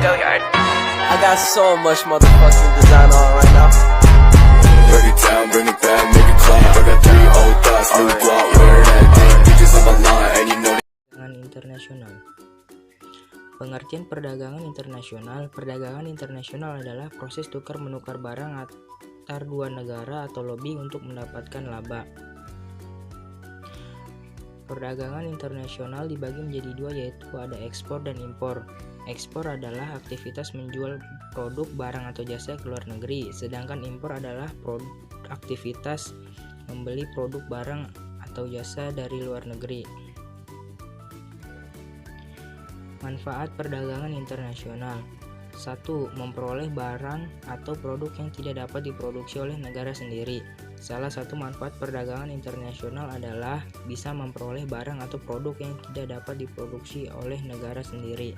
I got so much motherfucking design on right now. Break it down, bring it back, make it clap. I got 3 old thoughts, new guap, where that thing, bitches on my line, and you know. Perdagangan internasional. Pengertian perdagangan internasional adalah proses tukar-menukar barang antar dua negara atau lobby untuk mendapatkan laba. Perdagangan internasional dibagi menjadi dua, yaitu ada ekspor dan impor. Ekspor adalah aktivitas menjual produk, barang atau jasa ke luar negeri, sedangkan impor adalah aktivitas membeli produk, barang atau jasa dari luar negeri. Manfaat perdagangan internasional. 1. Memperoleh barang atau produk yang tidak dapat diproduksi oleh negara sendiri. Salah satu manfaat perdagangan internasional adalah bisa memperoleh barang atau produk yang tidak dapat diproduksi oleh negara sendiri.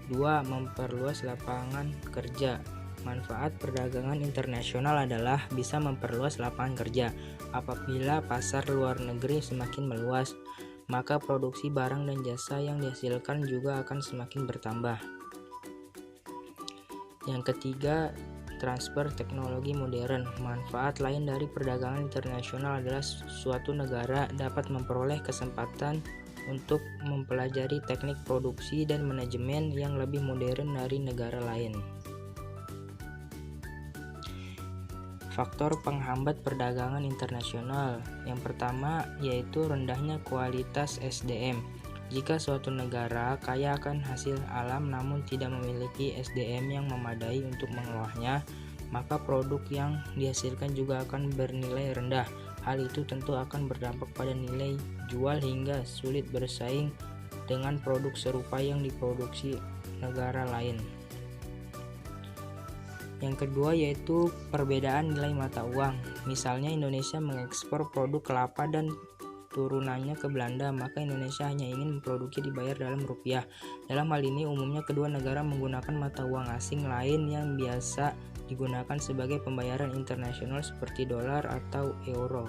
2. Memperluas lapangan kerja. Manfaat perdagangan internasional adalah bisa memperluas lapangan kerja. Apabila pasar luar negeri semakin meluas, maka produksi barang dan jasa yang dihasilkan juga akan semakin bertambah. Yang ketiga, transfer teknologi modern. Manfaat lain dari perdagangan internasional adalah suatu negara dapat memperoleh kesempatan untuk mempelajari teknik produksi dan manajemen yang lebih modern dari negara lain. Faktor penghambat perdagangan internasional. Yang pertama yaitu rendahnya kualitas SDM. Jika suatu negara kaya akan hasil alam namun tidak memiliki SDM yang memadai untuk mengolahnya, maka produk yang dihasilkan juga akan bernilai rendah. Hal itu tentu akan berdampak pada nilai jual hingga sulit bersaing dengan produk serupa yang diproduksi negara lain. Yang kedua yaitu perbedaan nilai mata uang. Misalnya Indonesia mengekspor produk kelapa dan turunannya ke Belanda, maka Indonesia hanya ingin memproduksi dibayar dalam rupiah. Dalam hal ini umumnya kedua negara menggunakan mata uang asing lain yang biasa digunakan sebagai pembayaran internasional seperti dolar atau euro.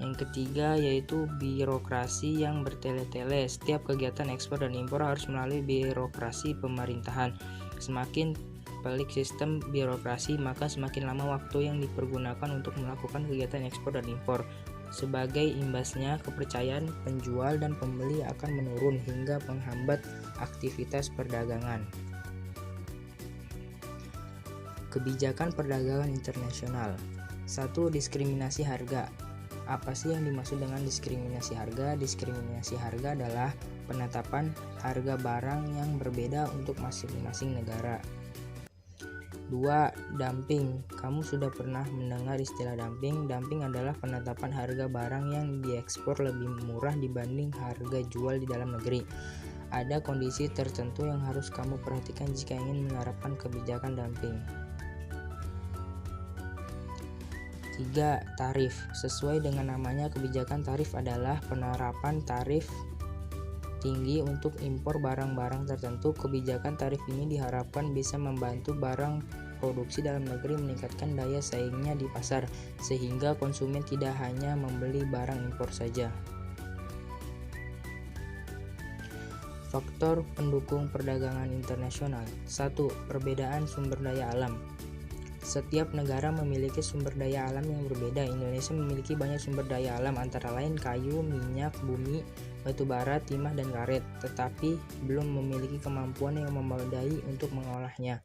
Yang ketiga yaitu birokrasi yang bertele-tele. Setiap kegiatan ekspor dan impor harus melalui birokrasi pemerintahan. Semakin pelik sistem birokrasi, maka semakin lama waktu yang dipergunakan untuk melakukan kegiatan ekspor dan impor. Sebagai imbasnya, kepercayaan penjual dan pembeli akan menurun hingga menghambat aktivitas perdagangan. Kebijakan perdagangan internasional. 1. Diskriminasi harga. Apa sih yang dimaksud dengan diskriminasi harga? Diskriminasi harga adalah penetapan harga barang yang berbeda untuk masing-masing negara. 2. Dumping. Kamu sudah pernah mendengar istilah dumping? Dumping adalah penetapan harga barang yang diekspor lebih murah dibanding harga jual di dalam negeri. Ada kondisi tertentu yang harus kamu perhatikan jika ingin menerapkan kebijakan dumping. 3. Tarif. Sesuai dengan namanya, kebijakan tarif adalah penerapan tarif tinggi untuk impor barang-barang tertentu. Kebijakan tarif ini diharapkan bisa membantu barang produksi dalam negeri meningkatkan daya saingnya di pasar, sehingga konsumen tidak hanya membeli barang impor saja. Faktor pendukung perdagangan internasional. 1. Perbedaan sumber daya alam. Setiap negara memiliki sumber daya alam yang berbeda. Indonesia memiliki banyak sumber daya alam, antara lain kayu, minyak, bumi, batu bara, timah, dan karet, tetapi belum memiliki kemampuan yang memadai untuk mengolahnya.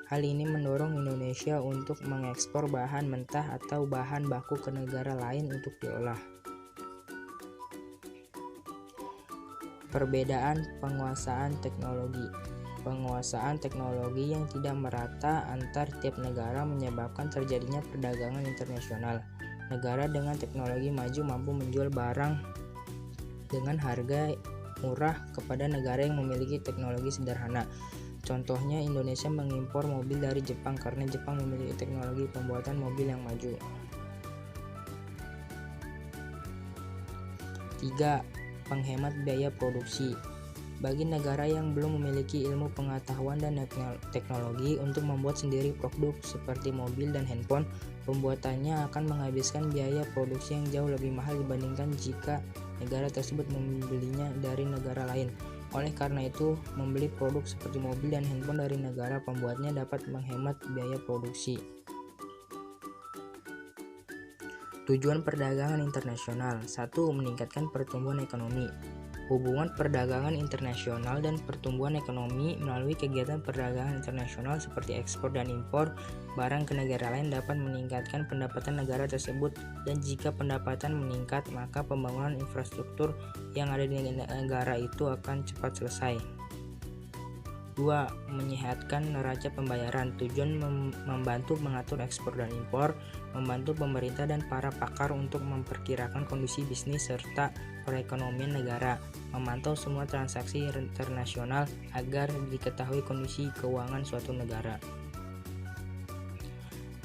Hal ini mendorong Indonesia untuk mengekspor bahan mentah atau bahan baku ke negara lain untuk diolah. Perbedaan penguasaan teknologi. Penguasaan teknologi yang tidak merata antar tiap negara menyebabkan terjadinya perdagangan internasional. Negara dengan teknologi maju mampu menjual barang dengan harga murah kepada negara yang memiliki teknologi sederhana. Contohnya, Indonesia mengimpor mobil dari Jepang karena Jepang memiliki teknologi pembuatan mobil yang maju. 3. Penghemat biaya produksi. Bagi negara yang belum memiliki ilmu pengetahuan dan teknologi untuk membuat sendiri produk seperti mobil dan handphone, pembuatannya akan menghabiskan biaya produksi yang jauh lebih mahal dibandingkan jika negara tersebut membelinya dari negara lain. Oleh karena itu, membeli produk seperti mobil dan handphone dari negara pembuatnya dapat menghemat biaya produksi. Tujuan perdagangan internasional. 1. Meningkatkan pertumbuhan ekonomi. Hubungan perdagangan internasional dan pertumbuhan ekonomi melalui kegiatan perdagangan internasional seperti ekspor dan impor barang ke negara lain dapat meningkatkan pendapatan negara tersebut, dan jika pendapatan meningkat, maka pembangunan infrastruktur yang ada di negara itu akan cepat selesai. 2. Menyehatkan neraca pembayaran. Tujuan membantu mengatur ekspor dan impor, membantu pemerintah dan para pakar untuk memperkirakan kondisi bisnis serta perekonomian negara, memantau semua transaksi internasional agar diketahui kondisi keuangan suatu negara.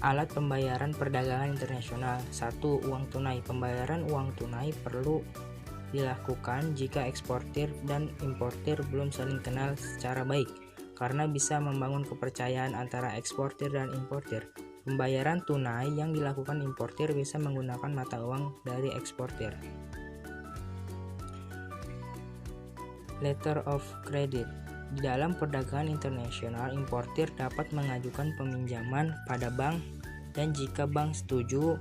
Alat pembayaran perdagangan internasional. 1. Uang tunai. Pembayaran uang tunai perlu dilakukan jika eksportir dan importir belum saling kenal secara baik, karena bisa membangun kepercayaan antara eksportir dan importir. Pembayaran tunai yang dilakukan importir bisa menggunakan mata uang dari eksportir. Letter of credit. Di dalam perdagangan internasional, importir dapat mengajukan peminjaman pada bank, dan jika bank setuju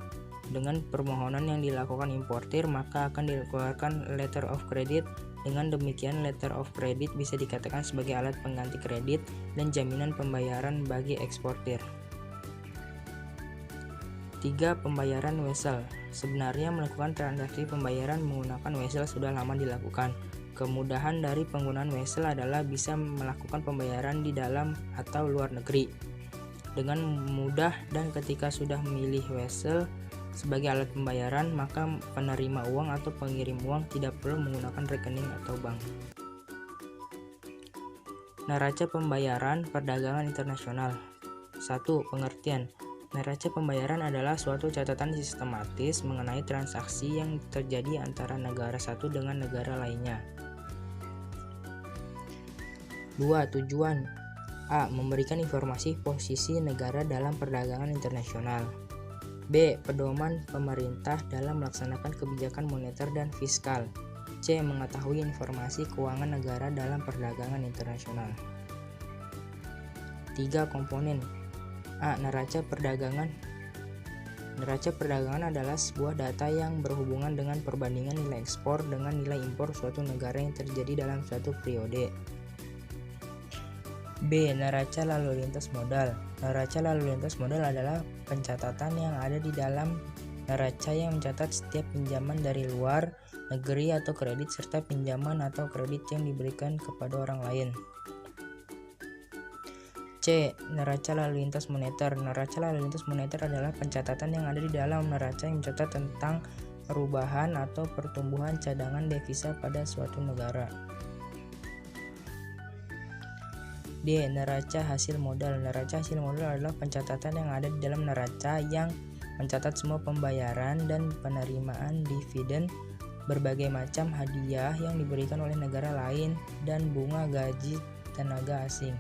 dengan permohonan yang dilakukan importir, maka akan dikeluarkan letter of credit. Dengan demikian, letter of credit bisa dikatakan sebagai alat pengganti kredit dan jaminan pembayaran bagi eksportir. 3. Pembayaran wesel. Sebenarnya melakukan transaksi pembayaran menggunakan wesel sudah lama dilakukan. Kemudahan dari penggunaan wesel adalah bisa melakukan pembayaran di dalam atau luar negeri dengan mudah, dan ketika sudah memilih wesel sebagai alat pembayaran, maka penerima uang atau pengirim uang tidak perlu menggunakan rekening atau bank. Neraca pembayaran perdagangan internasional. 1. Pengertian. Neraca pembayaran adalah suatu catatan sistematis mengenai transaksi yang terjadi antara negara satu dengan negara lainnya. 2. Tujuan. A. Memberikan informasi posisi negara dalam perdagangan internasional. B. Pedoman pemerintah dalam melaksanakan kebijakan moneter dan fiskal. C. Mengetahui informasi keuangan negara dalam perdagangan internasional. 3. Komponen. A. Neraca perdagangan. Neraca perdagangan adalah sebuah data yang berhubungan dengan perbandingan nilai ekspor dengan nilai impor suatu negara yang terjadi dalam suatu periode. B. Neraca lalu lintas modal. Neraca lalu lintas modal adalah pencatatan yang ada di dalam neraca yang mencatat setiap pinjaman dari luar negeri atau kredit serta pinjaman atau kredit yang diberikan kepada orang lain. C. Neraca lalu lintas moneter. Neraca lalu lintas moneter adalah pencatatan yang ada di dalam neraca yang mencatat tentang perubahan atau pertumbuhan cadangan devisa pada suatu negara. D. Neraca hasil modal. Neraca hasil modal adalah pencatatan yang ada di dalam neraca yang mencatat semua pembayaran dan penerimaan dividen, berbagai macam hadiah yang diberikan oleh negara lain, dan bunga gaji tenaga asing.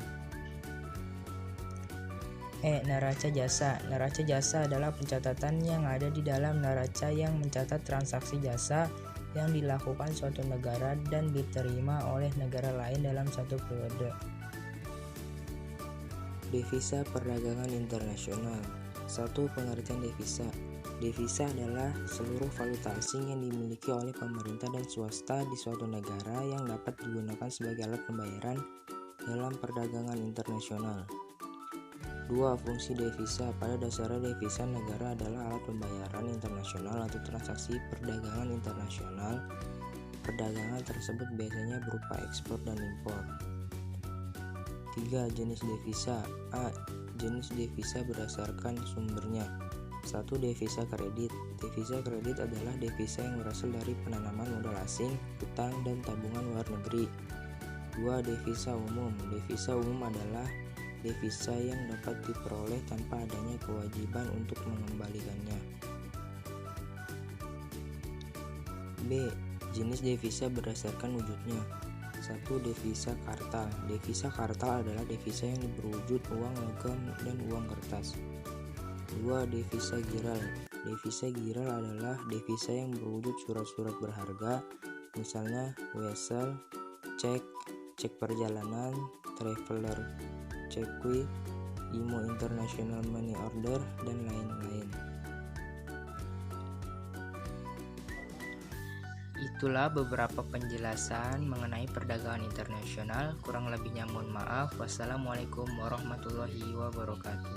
E. Neraca jasa. Neraca jasa adalah pencatatan yang ada di dalam neraca yang mencatat transaksi jasa yang dilakukan suatu negara dan diterima oleh negara lain dalam satu periode. Devisa perdagangan internasional. 1. Pengertian devisa. Devisa adalah seluruh valuta asing yang dimiliki oleh pemerintah dan swasta di suatu negara yang dapat digunakan sebagai alat pembayaran dalam perdagangan internasional. 2. Fungsi devisa. Pada dasarnya devisa negara adalah alat pembayaran internasional atau transaksi perdagangan internasional. Perdagangan tersebut biasanya berupa ekspor dan impor. 3. Jenis devisa. A. Jenis devisa berdasarkan sumbernya. 1. Devisa kredit. Devisa kredit adalah devisa yang berasal dari penanaman modal asing, utang, dan tabungan luar negeri. 2. Devisa umum. Devisa umum adalah devisa yang dapat diperoleh tanpa adanya kewajiban untuk mengembalikannya. B. Jenis devisa berdasarkan wujudnya. 1. Devisa kartal. Devisa kartal adalah devisa yang berwujud uang logam dan uang kertas. 2. Devisa giral. Devisa giral adalah devisa yang berwujud surat-surat berharga, misalnya wesel, cek, cek perjalanan, traveler, cekui, IMO International Money Order, dan lain-lain. Itulah beberapa penjelasan mengenai perdagangan internasional. Kurang lebihnya mohon maaf. Wassalamualaikum warahmatullahi wabarakatuh.